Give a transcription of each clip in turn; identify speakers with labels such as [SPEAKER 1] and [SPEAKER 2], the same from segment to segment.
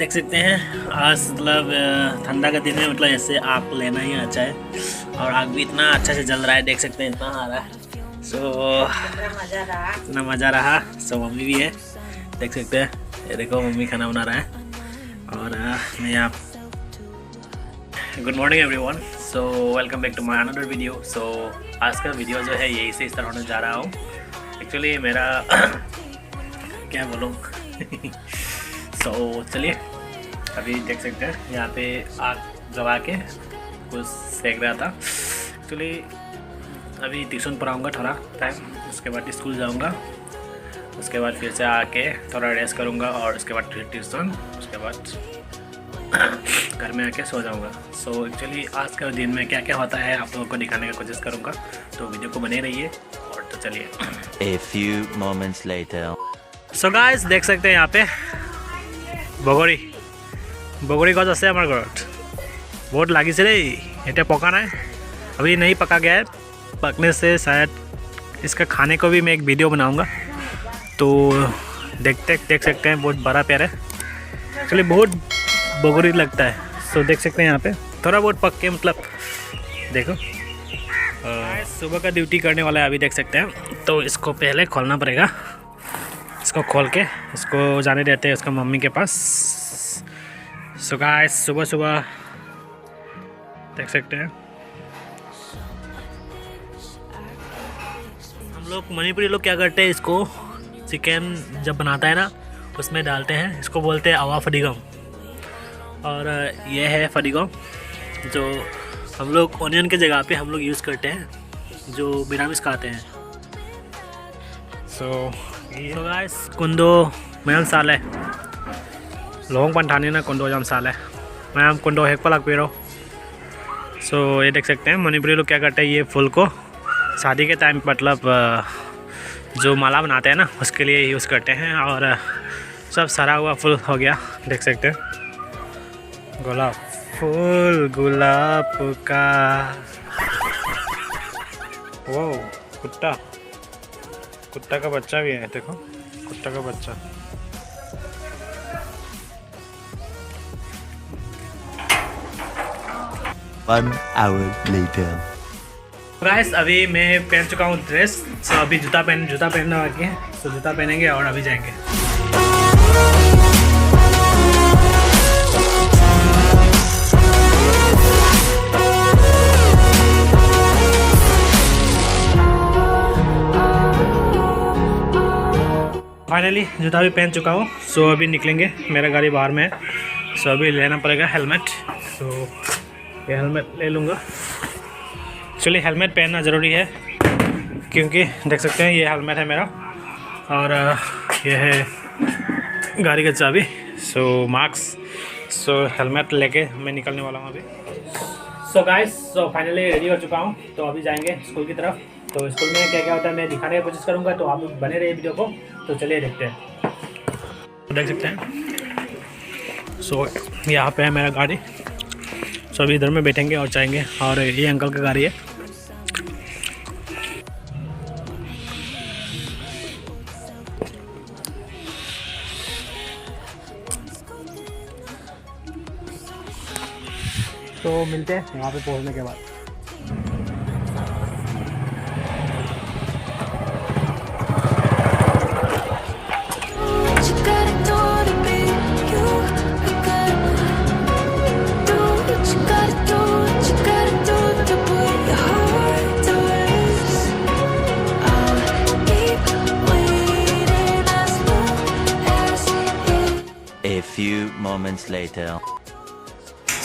[SPEAKER 1] देख सकते हैं आज मतलब ठंडा का दिन है, मतलब ऐसे आग लेना ही अच्छा है। और आग भी इतना अच्छा से जल रहा है, देख सकते हैं इतना आ रहा है। इतना मज़ा रहा। मम्मी भी है, देख सकते हैं। ये देखो मम्मी खाना बना रहा है और मैं यहाँ। Good morning everyone, so welcome back to my another video. So आज का वीडियो जो है यही से इस तरह होने जा रहा हूँ। एक्चुअली मेरा क्या बोलूँ चलिए अभी देख सकते हैं यहाँ पे आग जला के कुछ सेक रहा था। एक्चुअली अभी ट्यूशन पढ़ाऊँगा थोड़ा टाइम, उसके बाद स्कूल जाऊँगा, उसके बाद फिर से आके थोड़ा रेस्ट करूँगा और उसके बाद फिर ट्यूशन, उसके बाद घर में आके सो जाऊँगा। सो एक्चुअली आज का दिन में क्या क्या होता है आप लोगों को दिखाने की कोशिश करूँगा, तो वीडियो को बने रहिए। और तो चलिए
[SPEAKER 2] A few moments later.
[SPEAKER 1] So guys देख सकते हैं यहाँ पे বগৰী গছ আছে আমাৰ ঘৰত, বহুত লাগিছে দেই। এতিয়া पका নাই, अभी नहीं पका गया है, पकने से शायद इसका खाने को भी मैं एक वीडियो बनाऊंगा। तो देख सकते हैं बहुत बड़ा पेड़ है, एक्चुअली बहुत बगोरी लगता है। सो देख सकते हैं यहाँ पे थोड़ा बहुत पक के, मतलब देखो सुबह का ड्यूटी करने वाला है अभी, देख सकते हैं। तो इसको पहले खोलना पड़ेगा, इसको खोल के इसको जाने देते हैं उसका मम्मी के पास। सो गाइस सुबह सुबह देख सकते हैं हम लोग मणिपुरी लोग क्या करते हैं, इसको चिकन जब बनाता है ना उसमें डालते हैं, इसको बोलते हैं आवा फडिगम। और ये है फडिगम जो हम लोग ऑनियन के जगह पे हम लोग यूज़ करते हैं, जो बिरामिस खाते हैं। सो गाइस कुंदो मैम साल है लोग पंठानी ना कुंदो जम साल है मैम कुंदो हेक पलक पेरो। सो ये देख सकते हैं मणिपुरी लोग क्या करते हैं, ये फूल को शादी के टाइम मतलब जो माला बनाते हैं ना उसके लिए यूज़ करते हैं। और सब सरा हुआ फूल हो गया, देख सकते हैं गुलाब फूल गुलाब का। वो कुत्ता का बच्चा भी है, देखो कुत्ता का बच्चा।
[SPEAKER 2] One hour later.
[SPEAKER 1] गाइस अभी मैं पहन चुका हूँ ड्रेस, सो अभी जूता पहनना बाकी है, तो जूता पहनेंगे और अभी जाएंगे। फाइनली जूता भी पहन चुका हूँ, सो अभी निकलेंगे। मेरा गाड़ी बाहर में है, सो अभी लेना पड़ेगा हेलमेट। सो ये हेलमेट ले लूँगा। एक्चुअली हेलमेट पहनना ज़रूरी है क्योंकि देख सकते हैं ये हेलमेट है मेरा और ये है गाड़ी का चाबी। सो मास्क, सो हेलमेट लेके मैं निकलने वाला हूँ अभी। So guys so finally ready हो चुका हूँ, तो अभी जाएंगे स्कूल की तरफ। तो स्कूल में क्या क्या होता है मैं दिखाने की कोशिश करूँगा, तो आप लोग बने रहिए वीडियो को। तो चलिए देखते हैं। देख सकते हैं सो यहाँ पे है मेरा गाड़ी, सो अभी इधर में बैठेंगे और जाएंगे। और ये अंकल की गाड़ी है। तो मिलते हैं वहाँ पे पहुँचने के बाद।
[SPEAKER 2] A few moments later.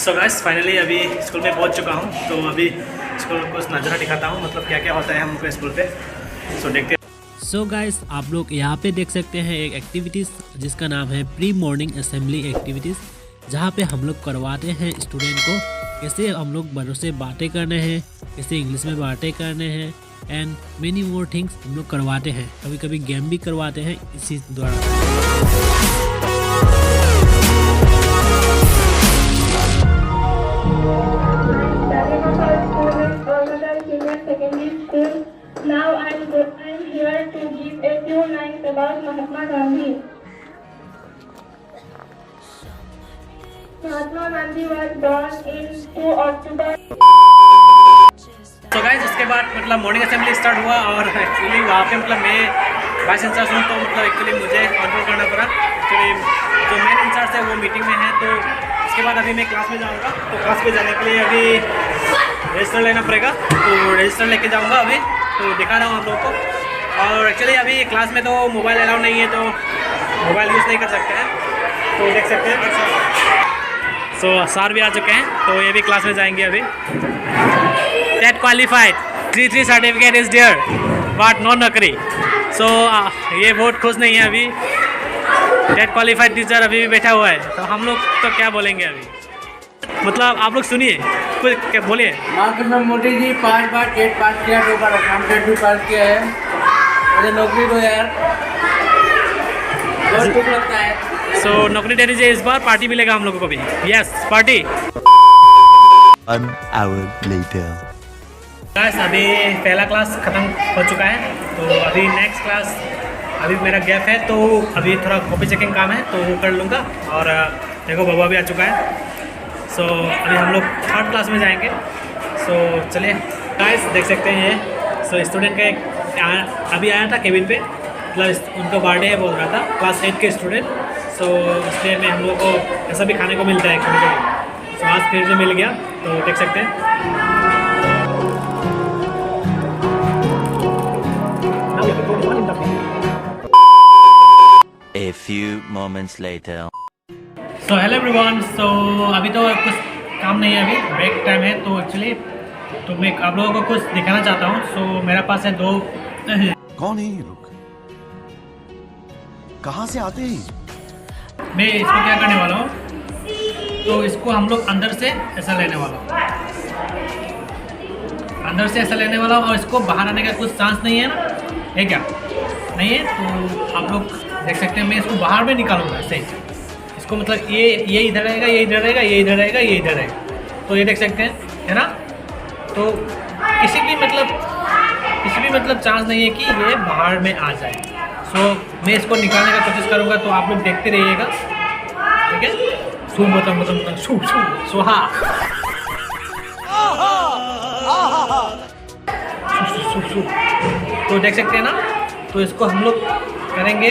[SPEAKER 1] So guys finally अभी स्कूल में पहुंच चुका हूं, तो अभी स्कूल में कुछ नज़ारा दिखाता हूं, मतलब क्या क्या होता है हमको स्कूल पे। सो देखते हैं।
[SPEAKER 3] सो गाइस आप लोग यहाँ पे देख सकते हैं एक एक्टिविटीज़ जिसका नाम है प्री मॉर्निंग असेंबली एक्टिविटीज़, जहाँ पे हम लोग करवाते हैं स्टूडेंट को कैसे हम लोग बड़ों से बातें करने हैं, कैसे इंग्लिश में बातें करने हैं, एंड मेनी मोर थिंग्स हम लोग करवाते हैं। कभी कभी गेम भी करवाते हैं इसी द्वारा।
[SPEAKER 4] Now I'm here to give a few lines about Mahatma Gandhi. Mahatma Gandhi was born in 2 October.
[SPEAKER 1] तो गाइस उसके बाद मतलब मॉर्निंग असेंबली स्टार्ट हुआ और एक्चुअली वहाँ पे मतलब मैं वाइस इंचार्ज हूँ, तो मतलब एक्चुअली मुझे कंट्रोल करना पड़ा। एक्चुअली जो मेन इंचार्ज है वो मीटिंग में है, तो उसके बाद अभी मैं क्लास में जाऊँगा। तो क्लास में जाने के लिए अभी रजिस्टर लेना पड़ेगा, तो रजिस्टर लेके जाऊँगा अभी, तो दिखा रहा हूँ आप लोगों को। और एक्चुअली अभी क्लास में तो मोबाइल अलाउ नहीं है, तो मोबाइल यूज़ नहीं कर सकते हैं, तो देख सकते हैं। सो सर भी आ चुके हैं, तो ये भी क्लास में जाएंगे अभी। That qualified 3 certificate is there but no नौकरी। सो ये बहुत खुश नहीं है अभी। डेट क्वालिफाइड टीचर अभी भी बैठा हुआ है, तो हम लोग तो क्या बोलेंगे अभी। मतलब आप लोग सुनिए कुछ, क्या बोलिए।
[SPEAKER 5] माँ मोदी जी 5 बार टेट पास किया, 2 बार अकाउंटेंट भी पास किया है, मुझे नौकरी दो यार, बहुत दुख लगता है।
[SPEAKER 1] सो नौकरी दे दीजिए, इस बार पार्टी मिलेगा हम लोगों को भी। Yes party.
[SPEAKER 2] 1 hour later.
[SPEAKER 1] Class अभी पहला क्लास ख़त्म हो चुका है, तो अभी नेक्स्ट क्लास अभी मेरा गैप है, तो अभी थोड़ा कॉपी चेकिंग काम है, तो वो कर लूँगा। और देखो बबुआ भी आ चुका है। सो अभी हम लोग 3rd क्लास में जाएंगे। सो चलिए गाइस देख सकते हैं ये। सो स्टूडेंट का एक अभी आया था केबिन पे, मतलब उनका बर्थडे है बोल रहा था, क्लास 8 के स्टूडेंट। सो इसलिए में हम लोग को ऐसा भी खाने को मिलता है कभी कभी। सो आज फिर से मिल गया, तो देख सकते हैं।
[SPEAKER 2] A few moments later.
[SPEAKER 1] So hello everyone. So अभी तो कुछ काम नहीं है, अभी ब्रेक टाइम है, तो एक्चुअली तो मैं आप लोगों को कुछ दिखाना चाहता हूँ। सो मेरा पास है 2
[SPEAKER 6] कौन है ये लोग? कहाँ से आते हैं?
[SPEAKER 1] मैं इसको क्या करने वाला हूँ, तो इसको हम लोग अंदर से ऐसा लेने वाला हूँ, अंदर से ऐसा लेने वाला हूँ, और इसको बाहर आने का कुछ चांस नहीं है ना, है क्या? नहीं है, तो आप लोग देख सकते हैं। मैं इसको बाहर में निकालूंगा ऐसे, इसको मतलब ये इधर रहेगा, ये इधर रहेगा, ये इधर रहेगा, ये इधर रहेगा, तो ये देख सकते हैं, है ना। तो किसी भी मतलब चांस नहीं है कि ये बाहर में आ जाए। सो मैं इसको निकालने का कोशिश करूँगा, तो आप लोग देखते रहिएगा, ठीक है। सू सुहा तो देख सकते हैं ना। तो इसको हम लोग करेंगे,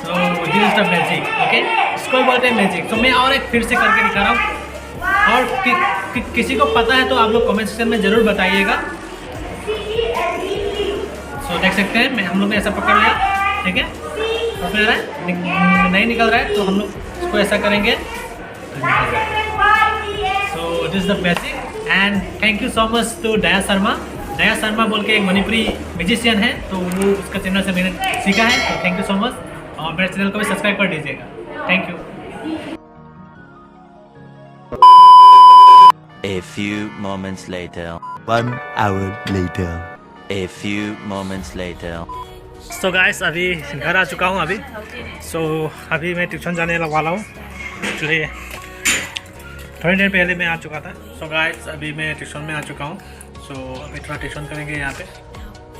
[SPEAKER 1] तो this is the magic, okay, इसको ही बोलते हैं मैजिक। तो मैं और एक फिर से करके दिखा रहा हूँ, और किसी को पता है तो आप लोग कमेंट सेक्शन में ज़रूर बताइएगा। सो देख सकते हैं, हम लोग ने ऐसा पकड़ लिया, ठीक है। उसमें रहा है नहीं निकल रहा है, तो हम लोग इसको ऐसा करेंगे। So this is the magic, and thank you so much to Daya Sharma. Daya Sharma बोल के एक मणिपुरी म्यूजिशियन है, तो वो उसका चैनल से मैंने सीखा है, तो थैंक यू सो मच। और मेरे चैनल को भी सब्सक्राइब कर दीजिएगा, thank you.
[SPEAKER 2] A few moments later. 1 hour later. A few moments later.
[SPEAKER 1] So guys अभी घर आ चुका हूँ अभी। सो अभी मैं ट्यूशन जाने वाला हूँ, एक्चुअली थोड़ी देर पहले मैं आ चुका था। सो गाइस अभी मैं ट्यूशन में आ चुका हूँ। सो अभी थोड़ा ट्यूशन करेंगे यहाँ पे,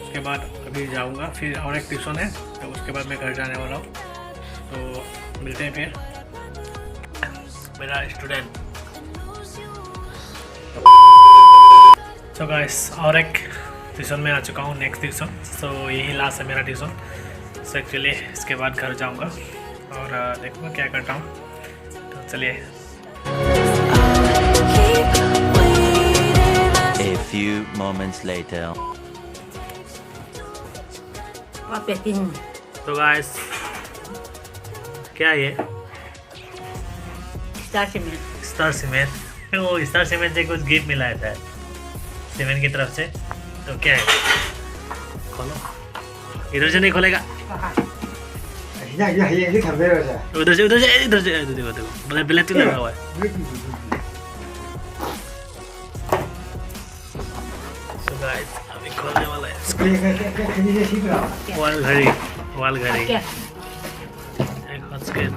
[SPEAKER 1] उसके बाद अभी जाऊँगा, फिर और एक ट्यूशन है, तो उसके बाद मैं घर जाने वाला हूँ। तो मिलते हैं फिर मेरा स्टूडेंट। सो गाइस और एक ट्यूशन में आ चुका हूँ, नेक्स्ट ट्यूशन। सो यही लास्ट है मेरा ट्यूशन। सो एक्चुअली इसके बाद घर जाऊँगा और देखूँगा क्या करता हूँ। तो चलिए।
[SPEAKER 2] A few moments later.
[SPEAKER 1] तो गाइस क्या ये स्टार सीमेंट, वो स्टार सीमेंट से कुछ गिफ्ट मिला था सीमेंट की तरफ से, तो क्या है? खोलो, इधर से नहीं खोलेगा, उधर से देखो मतलब ब्लैक तो लगा हुआ है। So guys, अभी खोलने वाला है वॉल घड़ी एक हॉटस्केट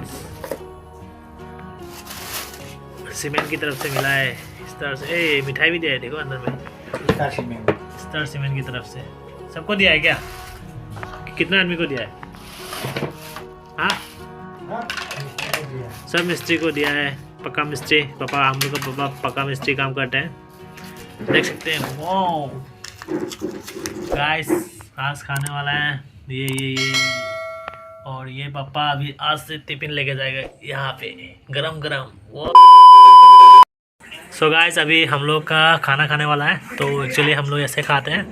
[SPEAKER 1] सीमेंट की तरफ से मिला है। स्टार से मिठाई भी दिया है, देखो अंदर में स्टार सीमेंट की तरफ से। सबको दिया है क्या? कितना आदमी को दिया है? हाँ सब मिस्त्री को दिया है, पक्का मिस्त्री। पापा, हम लोग का पापा पक्का मिस्त्री काम करते हैं, देख सकते हैं। वाओ गाइस, आज खाने वाला है ये और ये पापा अभी आज से टिफिन लेके जाएगा यहाँ पे गरम गरम। सो गाइस, अभी हम लोग का खाना खाने वाला है, तो एक्चुअली हम लोग ऐसे खाते हैं,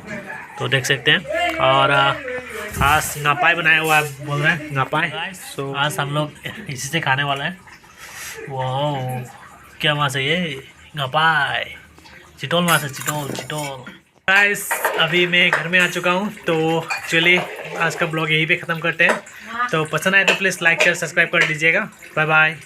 [SPEAKER 1] तो देख सकते हैं। और आज नापाई बनाया हुआ है, बोल रहे हैं नापाई। सो आज हम लोग इसी से खाने वाला है। वाह, क्या मास है ये, नापाई, चिटोल मास है, चिटोल। गाइस, अभी मैं घर में आ चुका हूँ, तो एक्चुअली आज का ब्लॉग यहीं पे ख़त्म करते हैं। तो पसंद आए तो प्लीज़ लाइक शेयर सब्सक्राइब कर दीजिएगा। Bye bye.